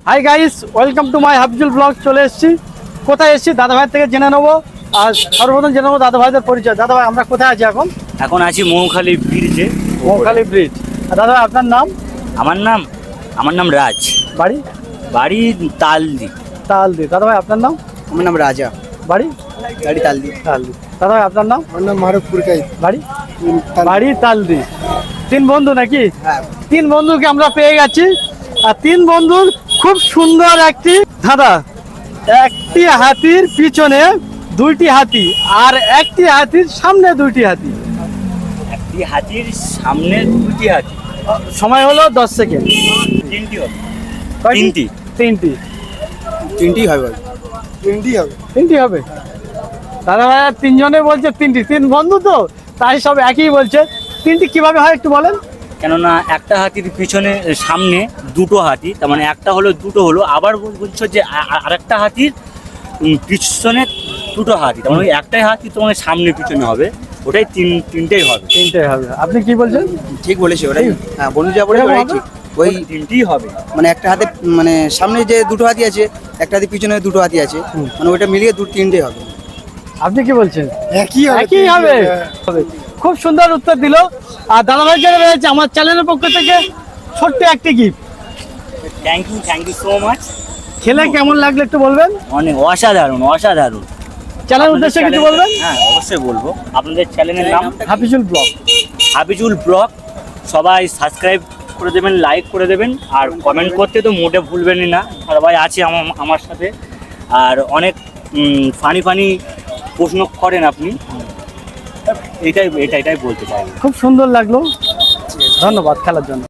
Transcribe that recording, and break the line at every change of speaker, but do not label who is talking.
Hi guys, welcome to my Hafizul blog. চলে এসেছি। কোথায় এসেছি দাদা ভাইয়ের থেকে জেনে নেবো। আর সর্বপ্রথম জেনে নেবো দাদা ভাইদের পরিচয়। দাদা ভাই, আমরা কোথায় আছি এখন?
এখন আছি মৌখালি ব্রিজে।
মৌখালি ব্রিজ। আর দাদা ভাই, আপনার নাম?
আমার নাম রাজ।
বাড়ি?
বাড়ি তালদি।
তালদি। দাদা ভাই, আপনার নাম?
আমার নাম রাজা।
বাড়ি?
গাড়ি তালদি।
তালদি। দাদা ভাই, আপনার নাম?
আমার নাম মারুফপুর কাই।
বাড়ি? বাড়ি তালদি। তিন বন্ধু নাকি?
হ্যাঁ।
তিন বন্ধুকে আমরা পেয়ে গেছি। আর তিন বন্ধুর খুব সুন্দর একটি দাদা, একটি হাতির পিছনে দুইটি হাতি আর একটি হাতির সামনে দুইটি হাতি।
একটি হাতির সামনে দুটি হাতি।
সময় হলো 10 সেকেন্ড।
তিনটি হবে।
কয়টি?
তিনটি।
তিনটি।
তিনটেই হবে। তিনটেই হবে।
তিনটি হবে। দাদা ভাইয়া তিনজনে বলছে তিনটি। তিন বন্ধু তো, তাই সব একই বলছে। তিনটি কিভাবে হয় একটু বলেন।
কেননা একটা হাতির পিছনে সামনে দুটো হাতি, তার মানে একটা হলো দুটো হলো। আবার বলছো যে আরেকটা হাতির পিছনে দুটো হাতি, তার মানে ওই একটাই হাতি তোমার সামনে পিছনে হবে। ওটাই তিনটেই হবে।
তিনটাই হবে। আপনি কি বলছেন?
ঠিক বলেছি ওটাই। হ্যাঁ, বন্ধু যা বলে
এরকম
ওটাই
হবে?
ঠিক। ওই
তিনটেই হবে।
মানে একটা হাতে মানে সামনে যে দুটো হাতি আছে, একটা হাতে পিছনে দুটো হাতি আছে, মানে ওইটা মিলিয়ে তিনটেই হবে।
আপনি কি বলছেন?
একই
একই হবে। খুব সুন্দর উত্তর দিল। আর দাদা ভাই জন্য রয়েছে আমার চ্যানেলের পক্ষ থেকে ছোট্ট একটি gift.
Thank you so much.
খেলে কেমন লাগলো একটু বলবেন?
অনেক অসাধারণ।
চ্যানেল উদ্দেশ্যে কিছু বলবেন?
হ্যাঁ, অবশ্যই বলবো। আপনাদের চ্যানেলের নাম
হাফিজুল ব্লগ।
হাফিজুল ব্লগ। সবাই সাবস্ক্রাইব করে দেবেন, লাইক করে দেবেন, আর কমেন্ট করতে তো মোটে ভুলবেনই না। সবাই আছে আমার সাথে। আর অনেক ফানি প্রশ্ন করেন আপনি। এটাই বলতে চাই।
খুব সুন্দর লাগলো। ধন্যবাদ খেলার জন্য।